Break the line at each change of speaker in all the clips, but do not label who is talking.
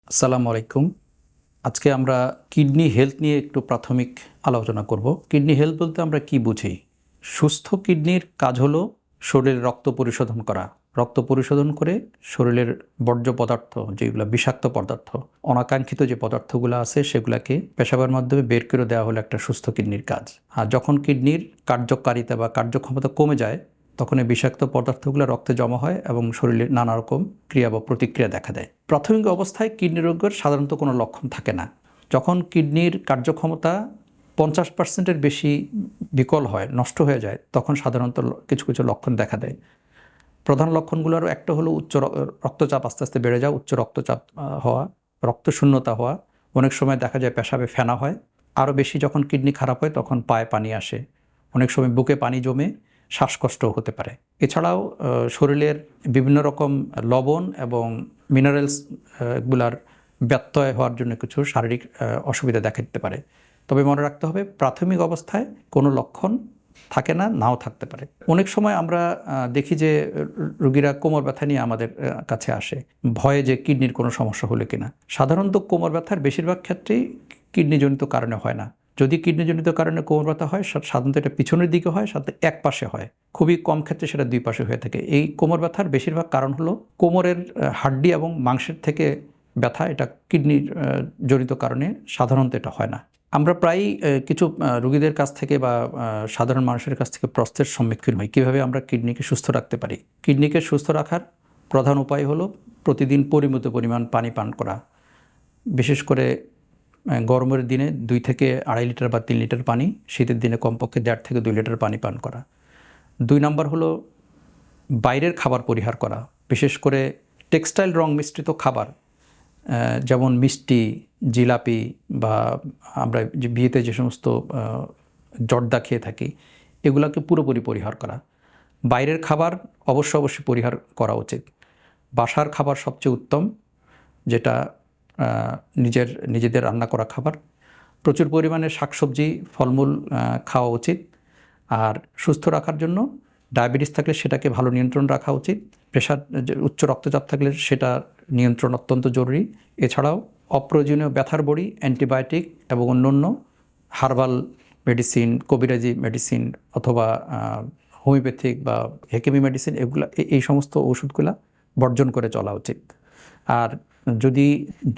আসসালামু আলাইকুম। আজকে আমরা কিডনি হেলথ নিয়ে একটু প্রাথমিক আলোচনা করব। কিডনি হেলথ বলতে আমরা কি বুঝি? সুস্থ কিডনির কাজ হলো শরীরের রক্ত পরিশোধন করা। রক্ত পরিশোধন করে শরীরের বর্জ্য পদার্থ, যেগুলো বিষাক্ত পদার্থ, অনাকাঙ্ক্ষিত যে পদার্থগুলো আছে সেগুলোকে পেশাবের মাধ্যমে বের করে দেওয়া হলো একটা সুস্থ কিডনির কাজ। আর যখন কিডনির কার্যকারিতা বা কার্যক্ষমতা কমে যায়, তখন এই বিষাক্ত পদার্থগুলো রক্তে জমা হয় এবং শরীরে নানা রকম ক্রিয়া বা প্রতিক্রিয়া দেখা দেয়। প্রাথমিক অবস্থায় কিডনি রোগের সাধারণত কোনো লক্ষণ থাকে না। যখন কিডনির কার্যক্ষমতা 50%-এর বেশি বিকল হয়, নষ্ট হয়ে যায়, তখন সাধারণত কিছু কিছু লক্ষণ দেখা দেয়। প্রধান লক্ষণগুলোর একটা হলো উচ্চ রক্তচাপ আস্তে আস্তে বেড়ে যাওয়া, উচ্চ রক্তচাপ হওয়া, রক্তশূন্যতা হওয়া, অনেক সময় দেখা যায় পেশাবে ফেনা হয়। আরও বেশি যখন কিডনি খারাপ হয় তখন পায়ে পানি আসে, অনেক সময় বুকে পানি জমে শ্বাসকষ্টও হতে পারে। এছাড়াও শরীরের বিভিন্ন রকম লবণ এবং মিনারেলস গুলার ব্যত্যয় হওয়ার জন্য কিছু শারীরিক অসুবিধা দেখা দিতে পারে। তবে মনে রাখতে হবে, প্রাথমিক অবস্থায় কোনো লক্ষণ থাকে না, নাও থাকতে পারে। অনেক সময় আমরা দেখি যে রোগীরা কোমর ব্যথা নিয়ে আমাদের কাছে আসে, ভয়ে যে কিডনির কোনো সমস্যা হলে কিনা। সাধারণত কোমর ব্যথার বেশিরভাগ ক্ষেত্রেই কিডনিজনিত কারণে হয় না। যদি কিডনিজনিত কারণে কোমর ব্যথা হয়, সাধারণত এটা পিছনের দিকে হয়, সাথে এক পাশে হয়। খুবই কম ক্ষেত্রে সেটা দুই পাশে হয়ে থাকে। এই কোমর ব্যথার বেশিরভাগ কারণ হলো কোমরের হাড্ডি এবং মাংসের থেকে ব্যথা। এটা কিডনির জনিত কারণে সাধারণত এটা হয় না। আমরা প্রায়ই কিছু রোগীদের কাছ থেকে বা সাধারণ মানুষের কাছ থেকে প্রশ্নের সম্মুখীন হই, কীভাবে আমরা কিডনিকে সুস্থ রাখতে পারি। কিডনিকে সুস্থ রাখার প্রধান উপায় হলো প্রতিদিন পরিমিত পরিমাণ পানি পান করা। বিশেষ করে গরমের দিনে 2 থেকে 2.5 লিটার বা 3 লিটার পানি, শীতের দিনে কমপক্ষে 1.5 থেকে 2 লিটার পানি পান করা। 2 নম্বর হলো বাইরের খাবার পরিহার করা, বিশেষ করে টেক্সটাইল রং মিশ্রিত খাবার, যেমন মিষ্টি, জিলাপি বা আমরা যে বিয়েতে যে সমস্ত জর্দা খেয়ে থাকি, এগুলোকে পুরোপুরি পরিহার করা। বাইরের খাবার অবশ্যই পরিহার করা উচিত। বাসার খাবার সবচেয়ে উত্তম, যেটা নিজেদের রান্না করা খাবার। প্রচুর পরিমাণে শাকসবজি, ফলমূল খাওয়া উচিত। আর সুস্থ রাখার জন্য ডায়াবেটিস থাকলে সেটাকে ভালো নিয়ন্ত্রণ রাখা উচিত। প্রেশার, উচ্চ রক্তচাপ থাকলে সেটা নিয়ন্ত্রণ অত্যন্ত জরুরি। এছাড়াও অপ্রয়োজনীয় ব্যথার বড়ি, অ্যান্টিবায়োটিক এবং অন্যান্য হার্বাল মেডিসিন, কবিরাজি মেডিসিন অথবা হোমিওপ্যাথিক বা হেকেমি মেডিসিন, এই সমস্ত ওষুধগুলা বর্জন করে চলা উচিত। আর যদি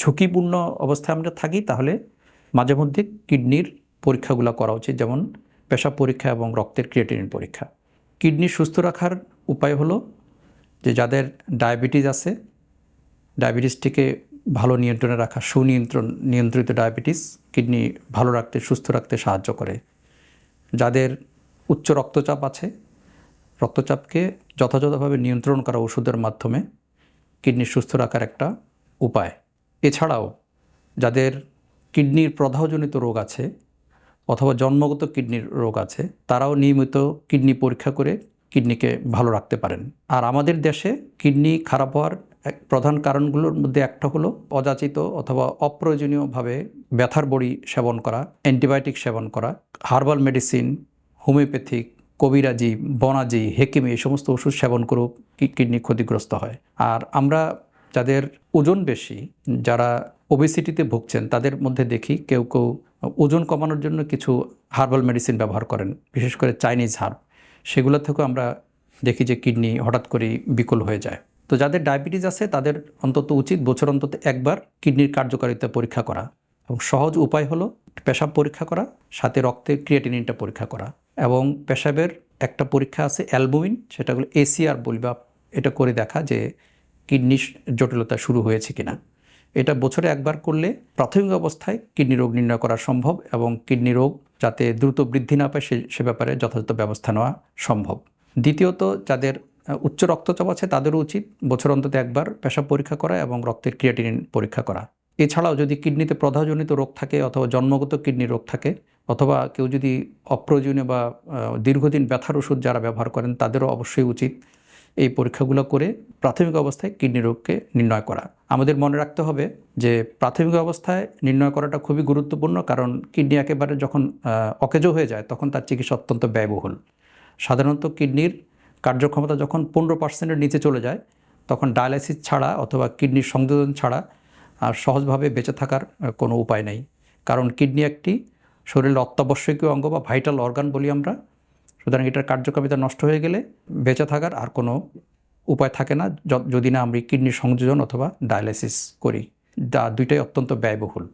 ঝুঁকিপূর্ণ অবস্থায় আমরা থাকি, তাহলে মাঝে মধ্যে কিডনির পরীক্ষাগুলো করা উচিত, যেমন পেশাব পরীক্ষা এবং রক্তের ক্রিয়েটিনিন পরীক্ষা। কিডনি সুস্থ রাখার উপায় হলো যে যাদের ডায়াবেটিস আছে, ডায়াবেটিসটিকে ভালো নিয়ন্ত্রণে রাখা। নিয়ন্ত্রিত ডায়াবেটিস কিডনি ভালো রাখতে, সুস্থ রাখতে সাহায্য করে। যাদের উচ্চ রক্তচাপ আছে, রক্তচাপকে যথাযথভাবে নিয়ন্ত্রণ করা ওষুধের মাধ্যমে কিডনি সুস্থ রাখার একটা উপায়। এছাড়াও যাদের কিডনির প্রদাহজনিত রোগ আছে অথবা জন্মগত কিডনির রোগ আছে, তারাও নিয়মিত কিডনি পরীক্ষা করে কিডনিকে ভালো রাখতে পারেন। আর আমাদের দেশে কিডনি খারাপ হওয়ার প্রধান কারণগুলোর মধ্যে একটা হলো অযাচিত অথবা অপ্রয়োজনীয়ভাবে ব্যথার বড়ি সেবন করা, অ্যান্টিবায়োটিক সেবন করা, হার্বাল মেডিসিন, হোমিওপ্যাথিক, কবিরাজি, বনাজি, হেকিমি, এই সমস্ত ওষুধ সেবন করেও কিডনি ক্ষতিগ্রস্ত হয়। আর আমরা যাদের ওজন বেশি, যারা ওবেসিটিতে ভুগছেন, তাদের মধ্যে দেখি কেউ কেউ ওজন কমানোর জন্য কিছু হার্বাল মেডিসিন ব্যবহার করেন, বিশেষ করে চাইনিজ হার্ব। সেগুলো থেকেও আমরা দেখি যে কিডনি হঠাৎ করেই বিকল হয়ে যায়। তো যাদের ডায়াবেটিস আছে তাদের অন্তত উচিত বছর অন্তত একবার কিডনির কার্যকারিতা পরীক্ষা করা। এবং সহজ উপায় হলো পেশাব পরীক্ষা করা, সাথে রক্তের ক্রিয়েটিনিনটা পরীক্ষা করা। এবং পেশাবের একটা পরীক্ষা আছে অ্যালবুমিন, সেটাগুলো ACR বলি, বা এটা করে দেখা যে কিডনি জটিলতা শুরু হয়েছে কিনা। এটা বছরে একবার করলে প্রাথমিক অবস্থায় কিডনি রোগ নির্ণয় করা সম্ভব এবং কিডনি রোগ যাতে দ্রুত বৃদ্ধি না পায় সে ব্যাপারে যথাযথ ব্যবস্থা নেওয়া সম্ভব। দ্বিতীয়ত, যাদের উচ্চ রক্তচাপ আছে তাদেরও উচিত বছর অন্তত একবার পেশাব পরীক্ষা করা এবং রক্তের ক্রিয়েটিনিন পরীক্ষা করা। এছাড়াও যদি কিডনিতে প্রদাহজনিত রোগ থাকে অথবা জন্মগত কিডনি রোগ থাকে, অথবা কেউ যদি অপ্রয়োজনীয় বা দীর্ঘদিন ব্যথার ওষুধ যারা ব্যবহার করেন, তাদেরও অবশ্যই উচিত এই পরীক্ষাগুলো করে প্রাথমিক অবস্থায় কিডনি রোগকে নির্ণয় করা। আমাদের মনে রাখতে হবে যে প্রাথমিক অবস্থায় নির্ণয় করাটা খুবই গুরুত্বপূর্ণ, কারণ কিডনি একেবারে যখন অকেজো হয়ে যায় তখন তার চিকিৎসা অত্যন্ত ব্যয়বহুল। সাধারণত কিডনির কার্যক্ষমতা যখন 15%-এর নিচে চলে যায়, তখন ডায়ালাইসিস ছাড়া অথবা কিডনির সংযোজন ছাড়া আর সহজভাবে বেঁচে থাকার কোনো উপায় নেই, কারণ কিডনি একটি শরীরের অত্যাবশ্যকীয় অঙ্গ বা ভাইটাল অর্গান বলি আমরা। সুতরাং এটার কার্যকারিতা নষ্ট হয়ে গেলে বেঁচে থাকার আর কোনো উপায় থাকে না, যদি না আমরা কিডনি সংযোজন অথবা ডায়ালাইসিস করি, যা দুইটাই অত্যন্ত ব্যয়বহুল।